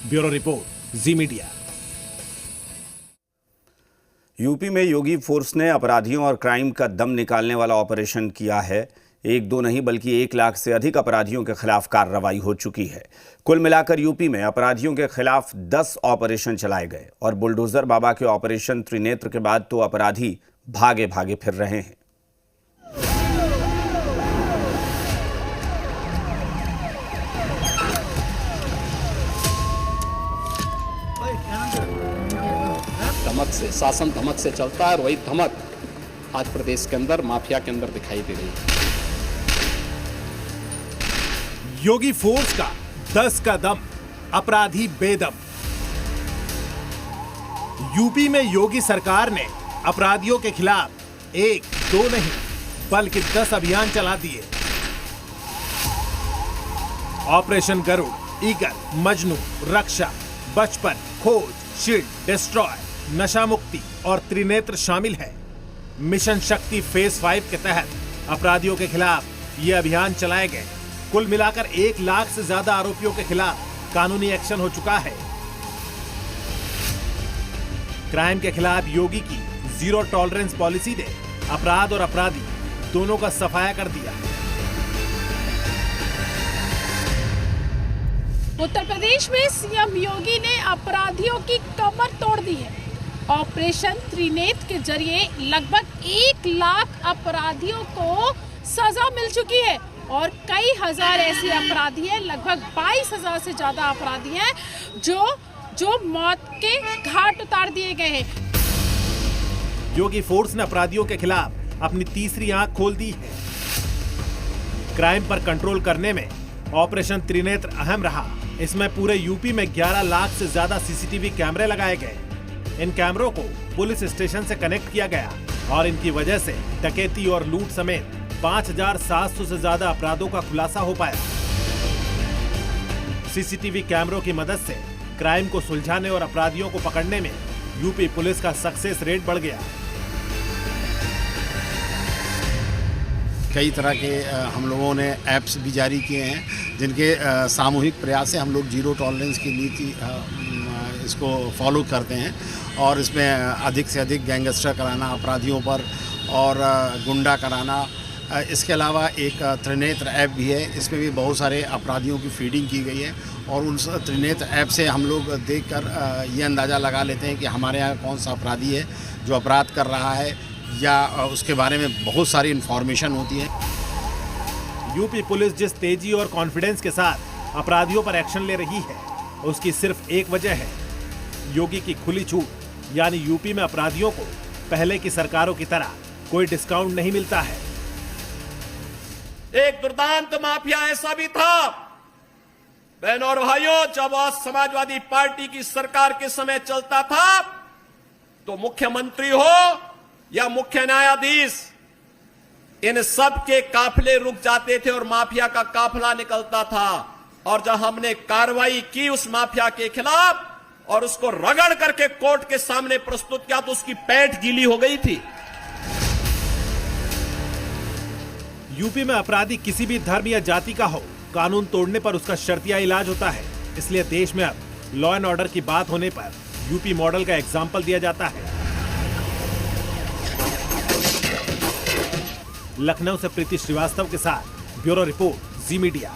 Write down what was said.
Bureau report, जी media. UP में योगी force ने अपराधियों और क्राइम का दम निकालने वाला ऑपरेशन किया है। एक दो नहीं बल्कि 1 लाख से अधिक अपराधियों के खिलाफ कार्रवाई हो चुकी है। कुल मिलाकर यूपी में अपराधियों के खिलाफ 10 ऑपरेशन चलाए गए और बुलडोजर बाबा के ऑपरेशन त्रिनेत्र के बाद तो अपराधी भागे भागे फिर रहे हैं। धमक से, शासन धमक से चलता है और वही धमक आज प्रदेश के अंदर माफिया के अंदर दिखाई दे रही है। योगी फोर्स का 10 का दम, अपराधी बेदम। यूपी में योगी सरकार ने अपराधियों के खिलाफ 1, 2 नहीं बल्कि 10 अभियान चला दिए। ऑपरेशन गरुड़, ईगल, मजनू, रक्षा, बचपन, खोज, शील्ड, डिस्ट्रॉय, नशा मुक्ति और त्रिनेत्र शामिल है। मिशन शक्ति फेज 5 के तहत अपराधियों के खिलाफ ये अभियान चलाए गए। कुल मिलाकर 1 लाख से ज्यादा आरोपियों के खिलाफ कानूनी एक्शन हो चुका है। क्राइम के खिलाफ योगी की जीरो टॉलरेंस पॉलिसी ने अपराध और अपराधी दोनों का सफाया कर दिया। उत्तर प्रदेश में सीएम योगी ने अपराधियों की कमर तोड़ दी है। ऑपरेशन त्रिनेत्र के जरिए लगभग 1 लाख अपराधियों को सजा मिल चुकी है और कई हजार ऐसे अपराधी हैं, लगभग 22,000 से ज्यादा अपराधी हैं जो मौत के घाट उतार दिए गए हैं। योगी फोर्स ने अपराधियों के खिलाफ अपनी तीसरी आंख खोल दी है। क्राइम पर कंट्रोल करने में ऑपरेशन त्रिनेत्र अहम रहा। इसमें पूरे यूपी में 11 लाख से ज्यादा सीसीटीवी कैमरे लगाए गए। इन कैमरों को पुलिस स्टेशन से कनेक्ट किया गया और इनकी वजह से डकैती और लूट समेत 5,700 से ज्यादा अपराधों का खुलासा हो पाया। सीसीटीवी कैमरों की मदद से क्राइम को सुलझाने और अपराधियों को पकड़ने में यूपी पुलिस का सक्सेस रेट बढ़ गया। कई तरह के हम लोगों ने ऐप्स भी जारी किए हैं जिनके सामूहिक प्रयास से हम लोग जीरो टॉलरेंस की नीति इसको फॉलो करते हैं और इसमें अधिक से अधिक गैंगस्टर कराना अपराधियों पर और गुंडा कराना। इसके अलावा एक त्रिनेत्र ऐप भी है, इसमें भी बहुत सारे अपराधियों की फीडिंग की गई है और उन त्रिनेत्र ऐप से हम लोग देखकर ये अंदाज़ा लगा लेते हैं कि हमारे यहाँ कौन सा अपराधी है जो अपराध कर रहा है या उसके बारे में बहुत सारी इन्फॉर्मेशन होती है। यूपी पुलिस जिस तेजी और कॉन्फिडेंस के साथ अपराधियों पर एक्शन ले रही है उसकी सिर्फ एक वजह है, योगी की खुली छूट। यानी यूपी में अपराधियों को पहले की सरकारों की तरह कोई डिस्काउंट नहीं मिलता है। एक दुर्दांत माफिया ऐसा भी था बहनों और भाइयों, जब समाजवादी पार्टी की सरकार के समय चलता था तो मुख्यमंत्री हो या मुख्य न्यायाधीश, इन सब के काफिले रुक जाते थे और माफिया का काफिला निकलता था। और जब हमने कार्रवाई की उस माफिया के खिलाफ और उसको रगड़ करके कोर्ट के सामने प्रस्तुत किया तो उसकी पैंट गीली हो गई थी। यूपी में अपराधी किसी भी धर्म या जाति का हो, कानून तोड़ने पर उसका शर्तिया इलाज होता है। इसलिए देश में अब लॉ एंड ऑर्डर की बात होने पर यूपी मॉडल का एग्जाम्पल दिया जाता है। लखनऊ से प्रीति श्रीवास्तव के साथ ब्यूरो रिपोर्ट, जी मीडिया।